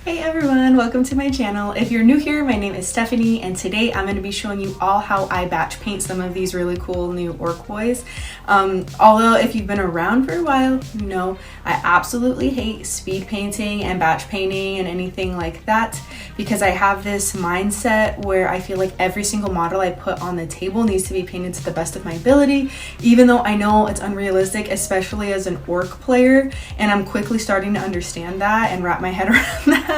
Hey everyone, welcome to my channel. If you're new here, my name is Stephanie, and today I'm going to be showing you all how I batch paint some of these really cool new orc boys. Although if you've been around for a while, you know I absolutely hate speed painting and batch painting and anything like that, because I have this mindset where I feel like every single model I put on the table needs to be painted to the best of my ability, even though I know it's unrealistic, especially as an orc player, and I'm quickly starting to understand that and wrap my head around that.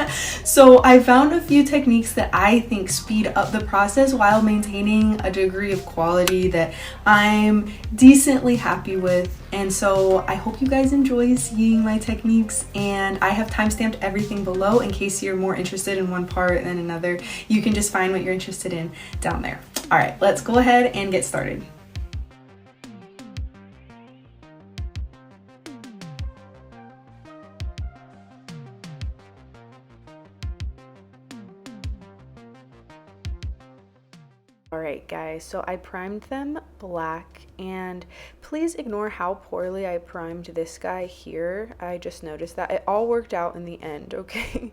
So I found a few techniques that I think speed up the process while maintaining a degree of quality that I'm decently happy with. And so I hope you guys enjoy seeing my techniques, and I have timestamped everything below in case you're more interested in one part than another. You can just find what you're interested in down there. All right, let's go ahead and get started. Alright guys, so I primed them black, and please ignore how poorly I primed this guy here. I just noticed that. It all worked out in the end, okay?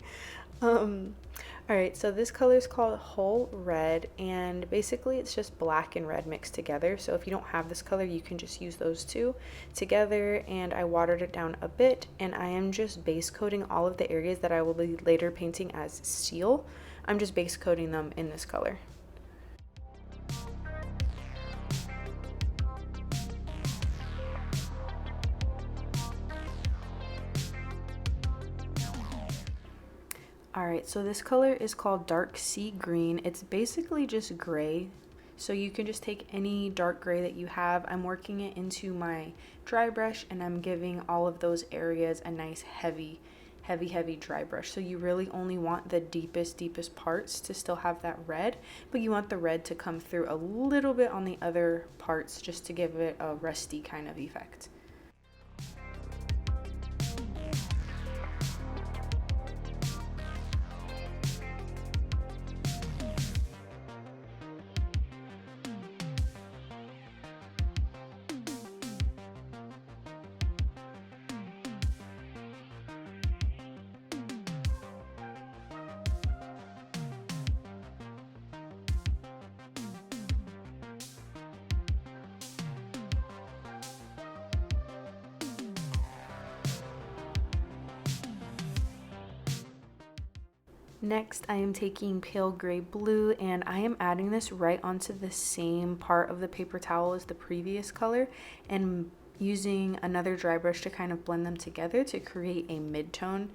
Alright, so this color is called Whole Red, and basically it's just black and red mixed together. So if you don't have this color, you can just use those two together, and I watered it down a bit, and I am just base coating all of the areas that I will be later painting as steel. I'm just base coating them in this color. Alright, so this color is called Dark Sea Green. It's basically just gray, so you can just take any dark gray that you have. I'm working it into my dry brush, and I'm giving all of those areas a nice heavy dry brush. So you really only want the deepest parts to still have that red, but you want the red to come through a little bit on the other parts just to give it a rusty kind of effect. Next, I am taking pale gray blue, and I am adding this right onto the same part of the paper towel as the previous color, and using another dry brush to kind of blend them together to create a mid-tone.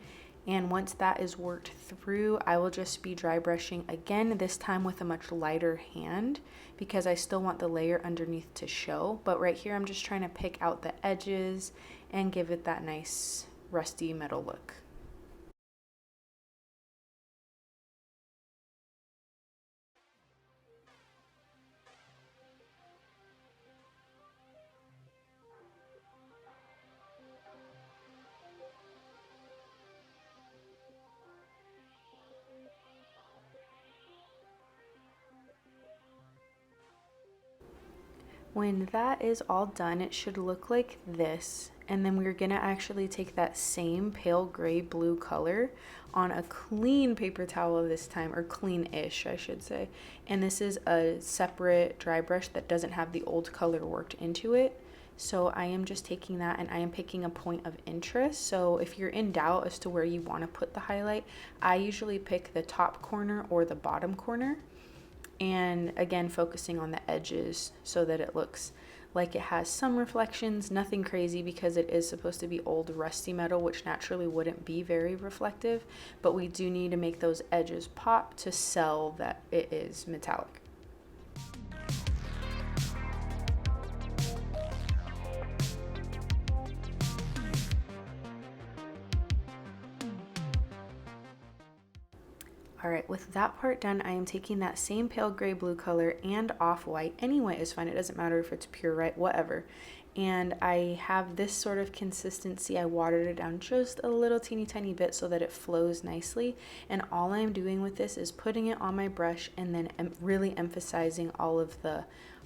And once that is worked through, I will just be dry brushing again, this time with a much lighter hand, because I still want the layer underneath to show. But right here, I'm just trying to pick out the edges and give it that nice rusty metal look. When that is all done, it should look like this, and then we're gonna actually take that same pale gray blue color on a clean paper towel this time, or clean-ish I should say, and this is a separate dry brush that doesn't have the old color worked into it. So I am just taking that, and I am picking a point of interest. So if you're in doubt as to where you want to put the highlight, I usually pick the top corner or the bottom corner, and again focusing on the edges so that it looks like it has some reflections, nothing crazy, because it is supposed to be old rusty metal, which naturally wouldn't be very reflective, but we do need to make those edges pop to sell that it is metallic. Alright, with that part done, I am taking that same pale gray blue color and off-white. Any white is fine, it doesn't matter if it's pure white, whatever. And I have this sort of consistency. I watered it down just a little teeny tiny bit so that it flows nicely. And all I'm doing with this is putting it on my brush, and then really emphasizing all of the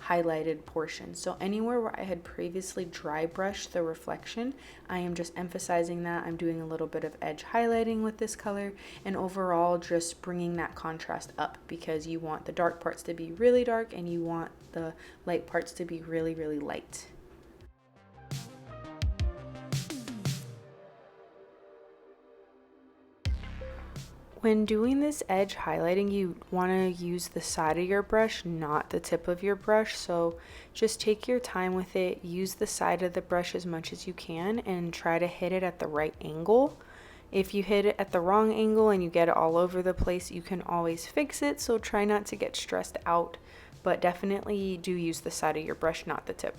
highlighted portion. So anywhere where I had previously dry brushed the reflection, I am just emphasizing that. I'm doing a little bit of edge highlighting with this color, and overall just bringing that contrast up, because you want the dark parts to be really dark and you want the light parts to be really, really light. When doing this edge highlighting, you want to use the side of your brush, not the tip of your brush. So just take your time with it, use the side of the brush as much as you can, and try to hit it at the right angle. If you hit it at the wrong angle and you get it all over the place, you can always fix it. So try not to get stressed out, but definitely do use the side of your brush, not the tip.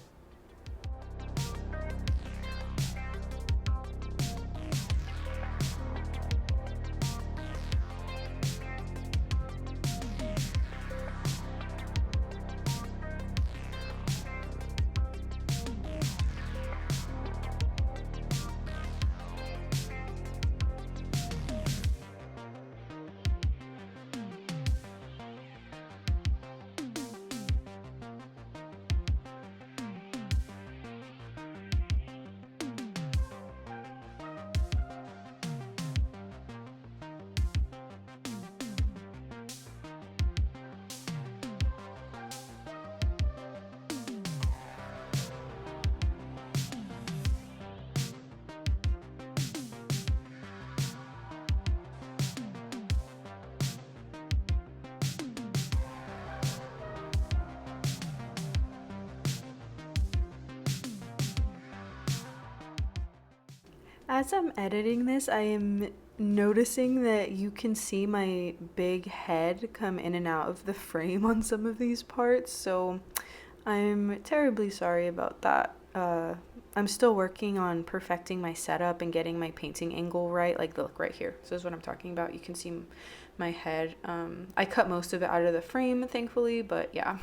As I'm editing this, I am noticing that you can see my big head come in and out of the frame on some of these parts, so I'm terribly sorry about that. I'm still working on perfecting my setup and getting my painting angle right. Like, look right here. So this is what I'm talking about. You can see my head. I cut most of it out of the frame, thankfully, but yeah.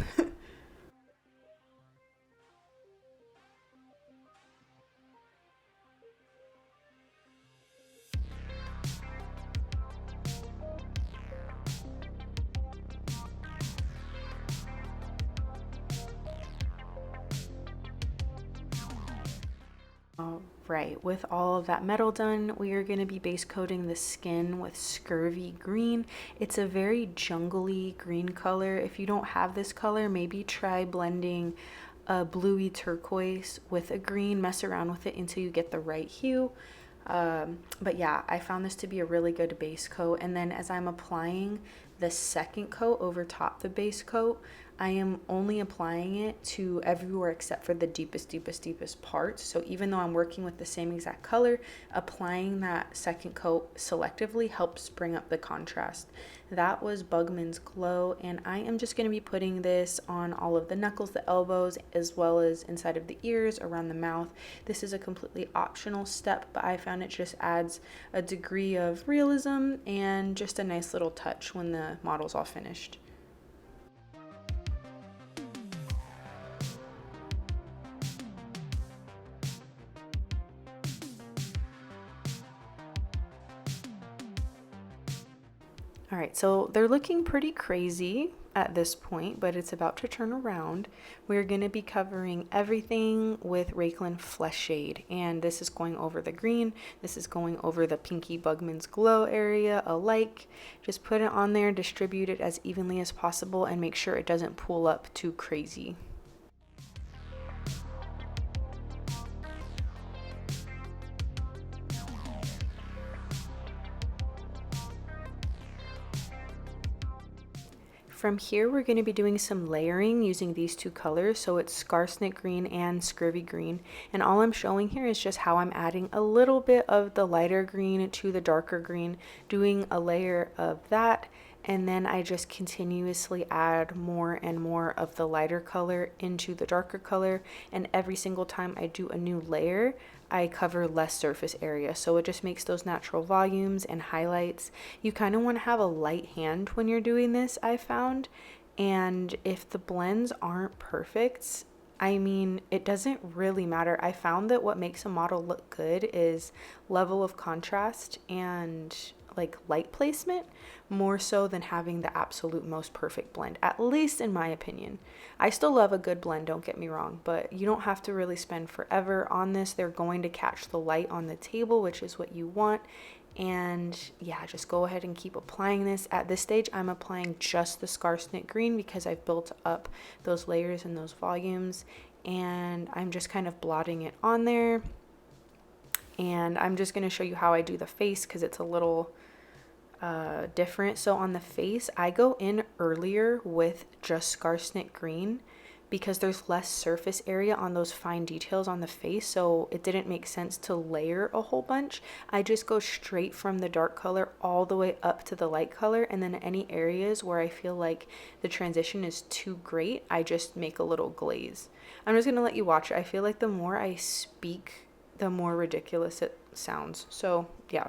Right, with all of that metal done, we are going to be base coating the skin with Scurvy Green. It's a very jungly green color. If you don't have this color, maybe try blending a bluey turquoise with a green, mess around with it until you get the right hue. But yeah, I found this to be a really good base coat. And then as I'm applying the second coat over top the base coat, I am only applying it to everywhere except for the deepest parts. So even though I'm working with the same exact color, applying that second coat selectively helps bring up the contrast. That was Bugman's Glow, and I am just going to be putting this on all of the knuckles, the elbows, as well as inside of the ears, around the mouth. This is a completely optional step, but I found it just adds a degree of realism and just a nice little touch when the model's all finished. All right, so they're looking pretty crazy at this point, but it's about to turn around. We're going to be covering everything with Rayclan Flesh Shade, and this is going over the green. This is going over the pinky Bugman's Glow area alike. Just put it on there, distribute it as evenly as possible, and make sure it doesn't pool up too crazy. From here, we're going to be doing some layering using these two colors. So it's Scarsnake Green and Scurvy Green. And all I'm showing here is just how I'm adding a little bit of the lighter green to the darker green, doing a layer of that. And then I just continuously add more and more of the lighter color into the darker color. And every single time I do a new layer, I cover less surface area. So it just makes those natural volumes and highlights. You kind of want to have a light hand when you're doing this, I found. And if the blends aren't perfect, I mean, it doesn't really matter. I found that what makes a model look good is level of contrast and like light placement more so than having the absolute most perfect blend, at least in my opinion. I still love a good blend, don't get me wrong, but you don't have to really spend forever on this. They're going to catch the light on the table, which is what you want. And yeah, just go ahead and keep applying this. At this stage, I'm applying just the scarce knit green because I've built up those layers and those volumes, and I'm just kind of blotting it on there. And I'm just going to show you how I do the face because it's a little different. So on the face, I go in earlier with just scarce knit green because there's less surface area on those fine details on the face, so it didn't make sense to layer a whole bunch. I just go straight from the dark color all the way up to the light color, and then any areas where I feel like the transition is too great, I just make a little glaze. I'm just gonna let you watch it. I feel like the more I speak, the more ridiculous it sounds. So yeah.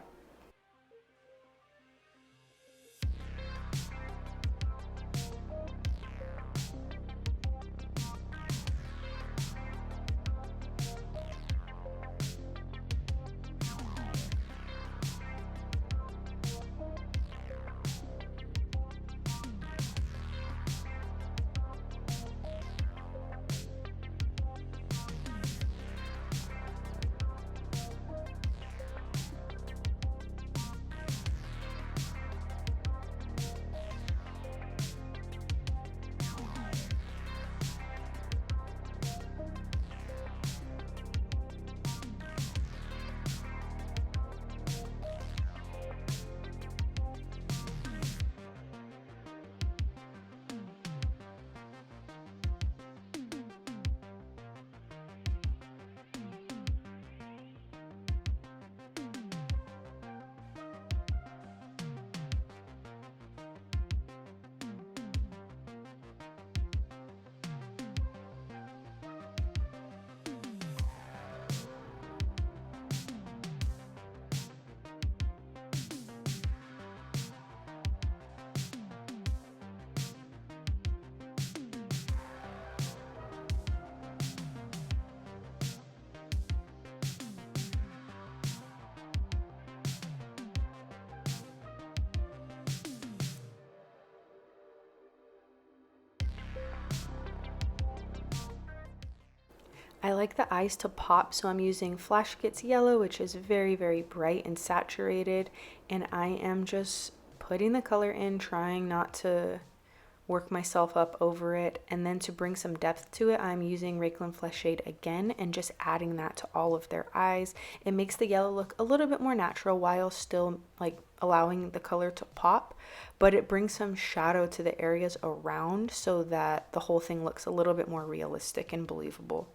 I like the eyes to pop, so I'm using Flash Gets Yellow, which is very, very bright and saturated, and I am just putting the color in, trying not to work myself up over it. And then to bring some depth to it, I'm using Rakelin Flesh Shade again and just adding that to all of their eyes. It makes the yellow look a little bit more natural while still like allowing the color to pop, but it brings some shadow to the areas around so that the whole thing looks a little bit more realistic and believable.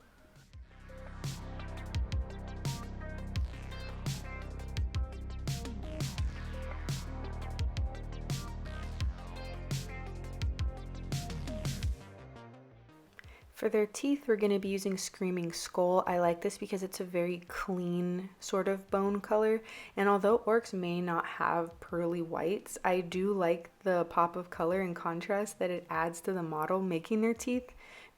For their teeth, we're going to be using Screaming Skull. I like this because it's a very clean sort of bone color, and although orcs may not have pearly whites, I do like the pop of color and contrast that it adds to the model, making their teeth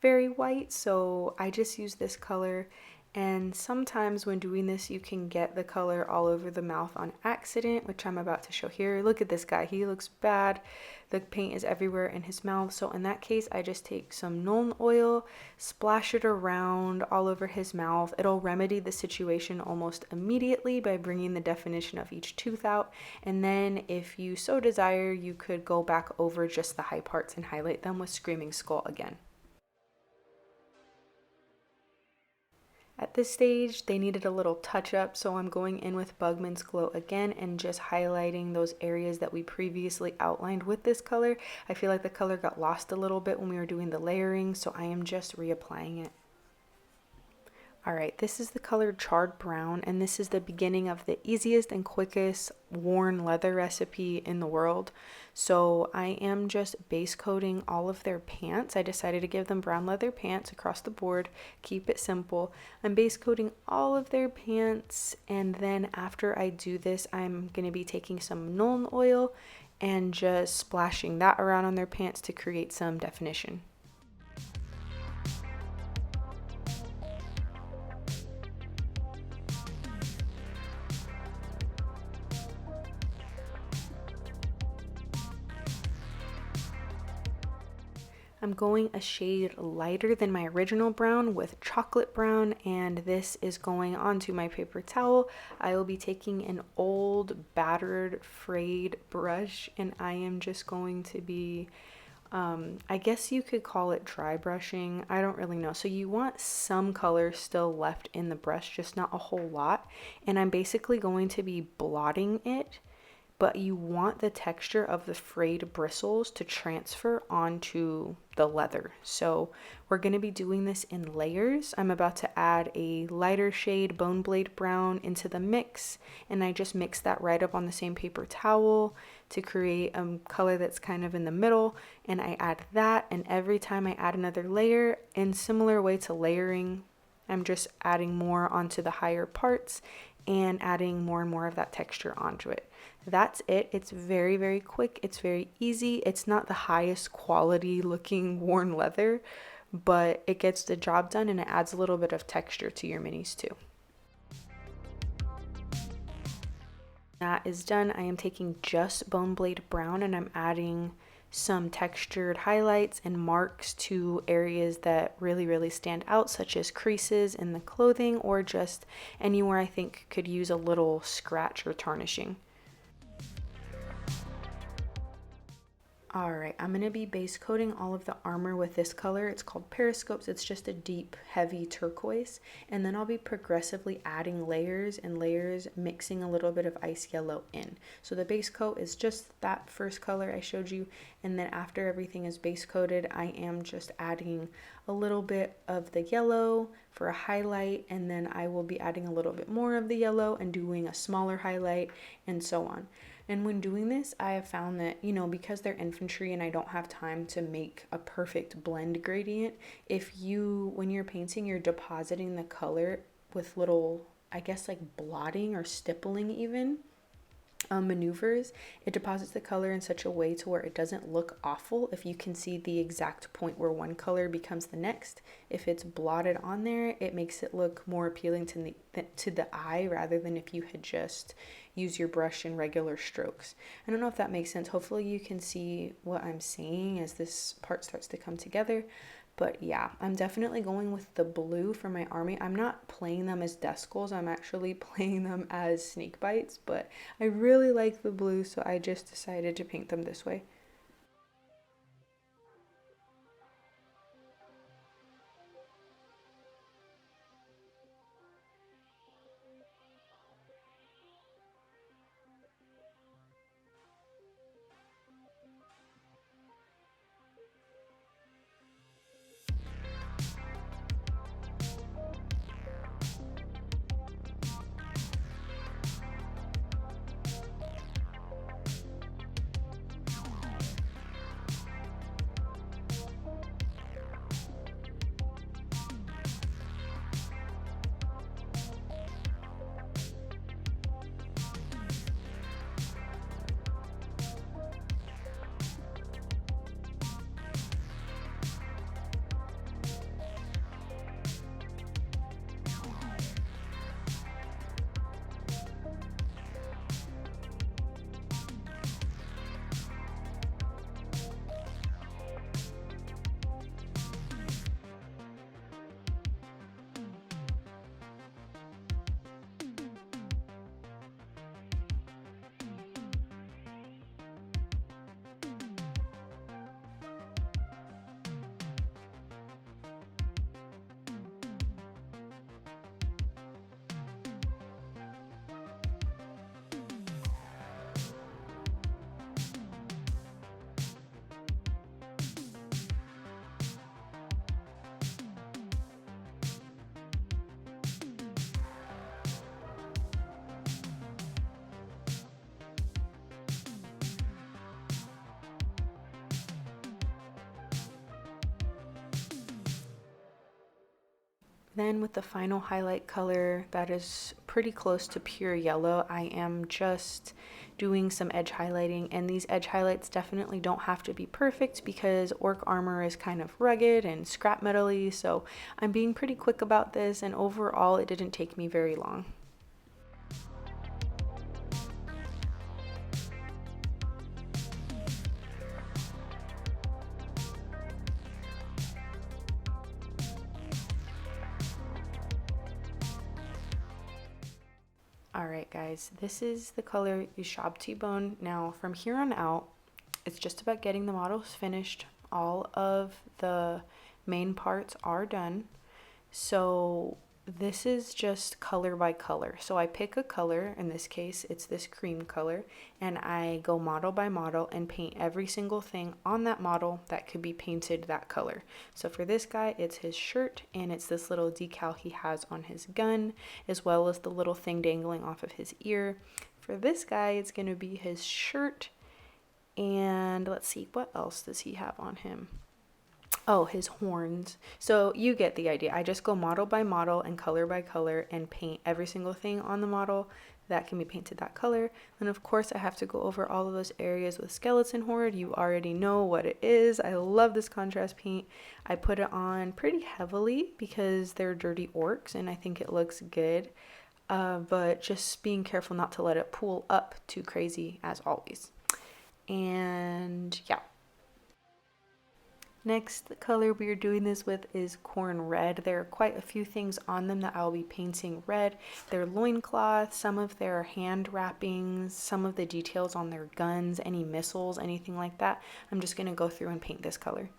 very white. So I just use this color, and sometimes when doing this you can get the color all over the mouth on accident, which I'm about to show here. Look at this guy, he looks bad. The paint is everywhere in his mouth, so in that case I just take some Nuln oil, splash it around all over his mouth. It'll remedy the situation almost immediately by bringing the definition of each tooth out, and then if you so desire you could go back over just the high parts and highlight them with Screaming Skull again. At this stage, they needed a little touch up, so I'm going in with Bugman's Glow again and just highlighting those areas that we previously outlined with this color. I feel like the color got lost a little bit when we were doing the layering, so I am just reapplying it. Alright, this is the color Charred Brown, and this is the beginning of the easiest and quickest worn leather recipe in the world. So I am just base coating all of their pants. I decided to give them brown leather pants across the board, keep it simple. I'm base coating all of their pants, and then after I do this, I'm going to be taking some Nuln oil and just splashing that around on their pants to create some definition. I'm going a shade lighter than my original brown with chocolate brown, and this is going onto my paper towel. I will be taking an old battered frayed brush, and I am just going to be I guess you could call it dry brushing. I don't really know. So you want some color still left in the brush, just not a whole lot. And I'm basically going to be blotting it, but you want the texture of the frayed bristles to transfer onto the leather. So we're going to be doing this in layers. I'm about to add a lighter shade bone blade brown into the mix, and I just mix that right up on the same paper towel to create a color that's kind of in the middle, and I add that, and every time I add another layer, in similar way to layering, I'm just adding more onto the higher parts and adding more and more of that texture onto it. That's it. It's very, very quick. It's very easy. It's not the highest quality looking worn leather, but it gets the job done and it adds a little bit of texture to your minis too. That is done. I am taking just bone blade brown and I'm adding some textured highlights and marks to areas that really stand out, such as creases in the clothing or just anywhere I think could use a little scratch or tarnishing. Alright, I'm going to be base coating all of the armor with this color. It's called Periscopes. It's just a deep, heavy turquoise. And then I'll be progressively adding layers and layers, mixing a little bit of ice yellow in. So the base coat is just that first color I showed you. And then after everything is base coated, I am just adding a little bit of the yellow for a highlight. And then I will be adding a little bit more of the yellow and doing a smaller highlight and so on. And when doing this, I have found that, because they're infantry and I don't have time to make a perfect blend gradient, when you're painting, you're depositing the color with little, I guess like blotting or stippling even, maneuvers, it deposits the color in such a way to where it doesn't look awful if you can see the exact point where one color becomes the next. If it's blotted on there, it makes it look more appealing to the eye rather than if you had just used your brush in regular strokes. I don't know if that makes sense. Hopefully you can see what I'm saying as this part starts to come together. But yeah, I'm definitely going with the blue for my army. I'm not playing them as decals. I'm actually playing them as snake bites, but I really like the blue, so I just decided to paint them this way. Then with the final highlight color that is pretty close to pure yellow, I am just doing some edge highlighting, and these edge highlights definitely don't have to be perfect because orc armor is kind of rugged and scrap metal-y, so I'm being pretty quick about this, and overall it didn't take me very long. Alright guys, this is the color Ushab T-Bone. Now from here on out, it's just about getting the models finished. All of the main parts are done. So this is just color by color. So I pick a color, in this case it's this cream color, and I go model by model and paint every single thing on that model that could be painted that color. So for this guy, it's his shirt, and it's this little decal he has on his gun, as well as the little thing dangling off of his ear. For this guy, it's going to be his shirt, and let's see, what else does he have on him? Oh, his horns. So you get the idea. I just go model by model and color by color and paint every single thing on the model that can be painted that color. And of course I have to go over all of those areas with skeleton horde. You already know what it is. I love this contrast paint. I put it on pretty heavily because they're dirty orcs and I think it looks good. But just being careful not to let it pool up too crazy as always. And yeah. Next, the color we are doing this with is corn red. There are quite a few things on them that I'll be painting red. Their loincloth, some of their hand wrappings, some of the details on their guns, any missiles, anything like that. I'm just going to go through and paint this color.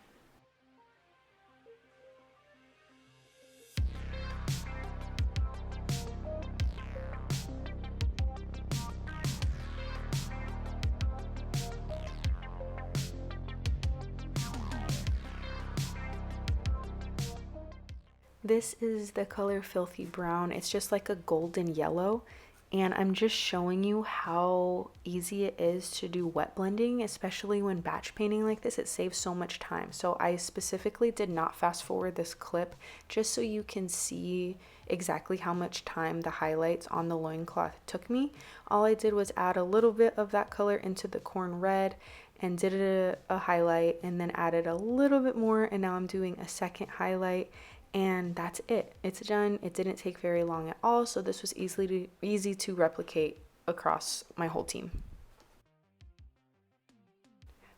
This is the color Filthy Brown. It's just like a golden yellow, and I'm just showing you how easy it is to do wet blending, especially when batch painting like this. It saves so much time. So I specifically did not fast forward this clip just so you can see exactly how much time the highlights on the loincloth took me. All I did was add a little bit of that color into the corn red and did a highlight, and then added a little bit more, and now I'm doing a second highlight. And that's it. It's done. It didn't take very long at all, so this was easy to replicate across my whole team.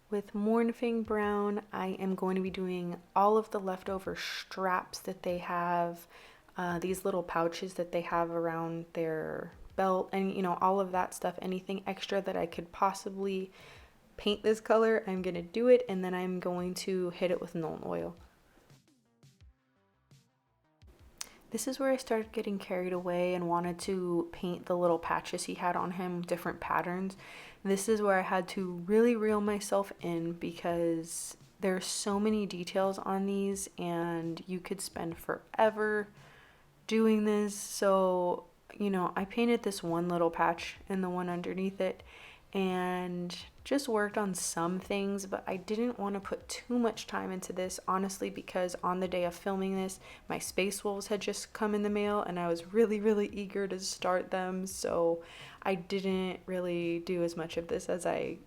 With Mournfang Brown, I am going to be doing all of the leftover straps that they have, these little pouches that they have around their belt, and you know, all of that stuff. Anything extra that I could possibly paint this color, I'm going to do it, and then I'm going to hit it with Nuln Oil. This is where I started getting carried away and wanted to paint the little patches he had on him, different patterns. This is where I had to really reel myself in because there's so many details on these and you could spend forever doing this. So, you know, I painted this one little patch and the one underneath it and just worked on some things, but I didn't want to put too much time into this, honestly, because on the day of filming this, my Space Wolves had just come in the mail and I was really eager to start them, so I didn't really do as much of this as I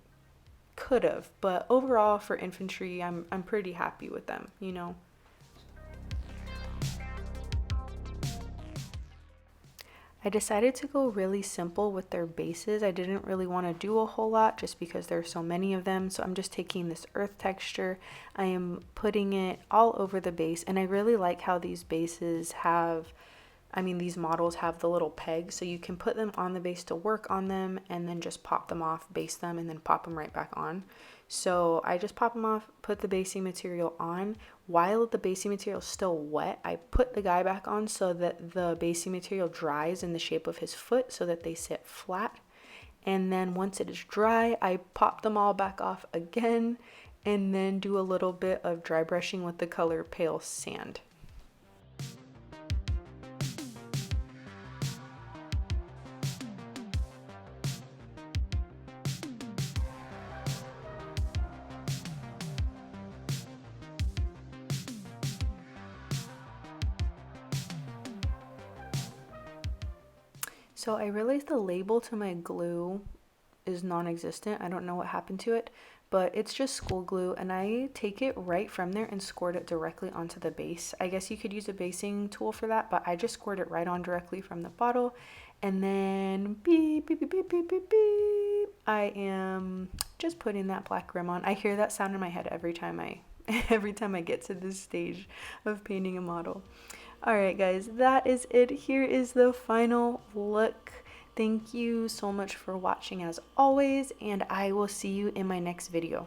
could have. But overall, for infantry, I'm pretty happy with them, you know. I decided to go really simple with their bases. I didn't really want to do a whole lot just because there's so many of them. So I'm just taking this earth texture. I am putting it all over the base. And I really like how these bases have, these models have the little pegs. So you can put them on the base to work on them and then just pop them off, base them, and then pop them right back on. So I just pop them off, put the basing material on. While the basing material is still wet, I put the guy back on so that the basing material dries in the shape of his foot so that they sit flat. And then once it is dry, I pop them all back off again and then do a little bit of dry brushing with the color Pale Sand. So I realized the label to my glue is non-existent. I don't know what happened to it, but it's just school glue, and I take it right from there and squirt it directly onto the base. I guess you could use a basing tool for that, but I just squirt it right on directly from the bottle, and then beep, beep, beep, beep, beep, beep, beep. I am just putting that black rim on. I hear that sound in my head every time I get to this stage of painting a model. Alright guys, that is it. Here is the final look. Thank you so much for watching as always, and I will see you in my next video.